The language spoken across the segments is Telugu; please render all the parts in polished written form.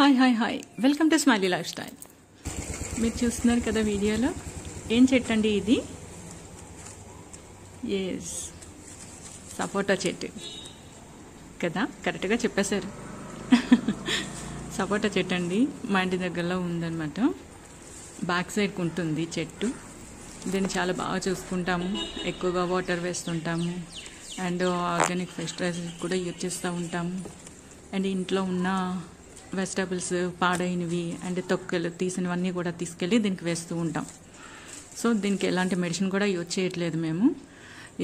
Hi hi hi welcome to smiley life style. మీరు చూస్తున్నారు కదా వీడియోలో, ఏం చెట్టు అండి ఇది? ఎస్, సపోటా చెట్టు కదా, కరెక్ట్గా చెప్పేశారు. సపోటా చెట్టు అండి, మా ఇంటి దగ్గరలో ఉందన్నమాట. బ్యాక్ సైడ్కి ఉంటుంది చెట్టు. దీన్ని చాలా బాగా చూసుకుంటాము, ఎక్కువగా వాటర్ వేస్తుంటాము, అండ్ ఆర్గానిక్ ఫెస్టివైజర్స్ కూడా యూజ్ చేస్తూ ఉంటాము. అండ్ ఇంట్లో ఉన్న వెజిటబుల్స్ పాడైనవి అండ్ తొక్కలు తీసినవన్నీ కూడా తీసుకెళ్ళి దీనికి వేస్తూ ఉంటాం. సో దీనికి ఎలాంటి మెడిసిన్ కూడా యూజ్ చేయట్లేదు మేము.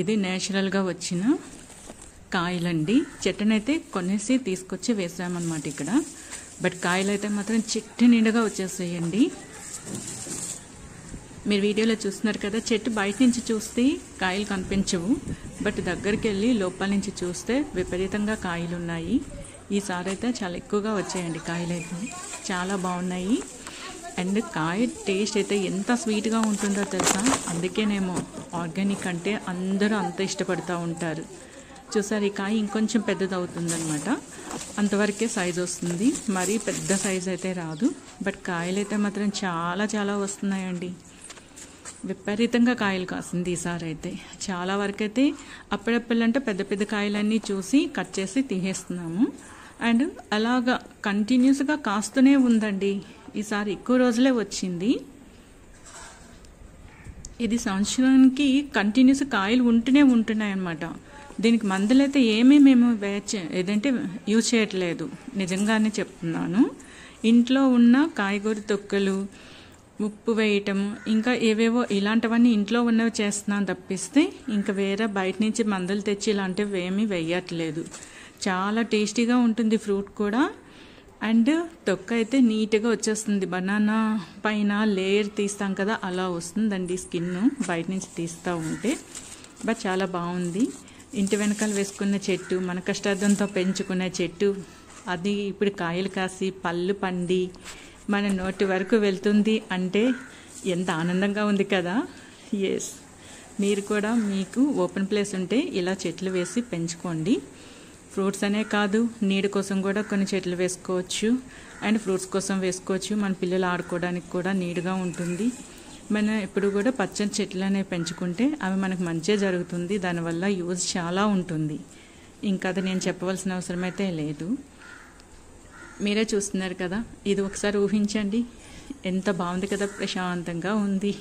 ఇది నేచురల్గా వచ్చిన కాయలండి. చెట్టునైతే కొనేసి తీసుకొచ్చి వేసామన్నమాట ఇక్కడ. బట్ కాయలు అయితే మాత్రం చెట్టు నిండుగా వచ్చేసాయండి. మీరు వీడియోలో చూస్తున్నారు కదా, చెట్టు బయట నుంచి చూస్తే కాయలు కనిపించవు, బట్ దగ్గరికి వెళ్ళి లోపల నుంచి చూస్తే విపరీతంగా కాయలు ఉన్నాయి. ఈసారి అయితే చాలా ఎక్కువగా వచ్చాయండి కాయలు, అయితే చాలా బాగున్నాయి. అండ్ కాయ టేస్ట్ అయితే ఎంత స్వీట్గా ఉంటుందో తెలుసా. అందుకేనేమో ఆర్గానిక్ అంటే అందరూ అంత ఇష్టపడుతూ ఉంటారు. చూసారు, ఈ కాయ ఇంకొంచెం పెద్దది అవుతుందన్నమాట. అంతవరకే సైజు వస్తుంది, మరీ పెద్ద సైజు అయితే రాదు. బట్ కాయలు అయితే మాత్రం చాలా చాలా వస్తున్నాయండి. విపరీతంగా కాయలు కాసింది ఈసారి అయితే. చాలా వరకు అయితే అప్పుడప్పుడంటే పెద్ద పెద్ద కాయలన్నీ చూసి కట్ చేసి తీసేస్తున్నాము. అండ్ అలాగా కంటిన్యూస్గా కాస్తూనే ఉందండి. ఈసారి ఎక్కువ రోజులే వచ్చింది. ఇది సంవత్సరానికి కంటిన్యూస్ కాయలు ఉంటున్నాయి అన్నమాట. దీనికి మందులు అయితే మేము ఏదంటే యూజ్ చేయట్లేదు, నిజంగానే చెప్తున్నాను. ఇంట్లో ఉన్న కాయగూర తొక్కలు, ఉప్పు వేయటం, ఇంకా ఏవేవో ఇలాంటివన్నీ ఇంట్లో ఉన్నవి చేస్తున్నాను తప్పిస్తే ఇంకా వేరే బయట నుంచి మందులు తెచ్చి ఇలాంటివి ఏమీ వేయట్లేదు. చాలా టేస్టీగా ఉంటుంది ఫ్రూట్ కూడా. అండ్ తొక్క అయితే నీట్గా వచ్చేస్తుంది. బనానా పైన లేయర్ తీస్తాం కదా, అలా వస్తుందండి స్కిన్ బయట నుంచి తీస్తూ ఉంటే. బట్ చాలా బాగుంది. ఇంటి వెనకాల వేసుకున్న చెట్టు, మన కష్టార్థంతో పెంచుకునే చెట్టు, అది ఇప్పుడు కాయలు కాసి పళ్ళు పండి మన నోటి వరకు వెళ్తుంది అంటే ఎంత ఆనందంగా ఉంది కదా. ఎస్, మీరు కూడా మీకు ఓపెన్ ప్లేస్ ఉంటే ఇలా చెట్లు వేసి పెంచుకోండి. ఫ్రూట్స్ అనే కాదు, నీడ కోసం కూడా కొన్ని చెట్లు వేసుకోవచ్చు, అండ్ ఫ్రూట్స్ కోసం వేసుకోవచ్చు. మన పిల్లలు ఆడుకోవడానికి కూడా నీట్గా ఉంటుంది. మనం ఎప్పుడు కూడా పచ్చని చెట్లు అనేవి పెంచుకుంటే అవి మనకు మంచిగా జరుగుతుంది. దానివల్ల యూజ్ చాలా ఉంటుంది. ఇంకా అది నేను చెప్పవలసిన అవసరం అయితే లేదు. మీరే చూస్తున్నారు కదా, ఇది ఒకసారి ఊహించండి, ఎంత బాగుంది కదా, ప్రశాంతంగా ఉంది.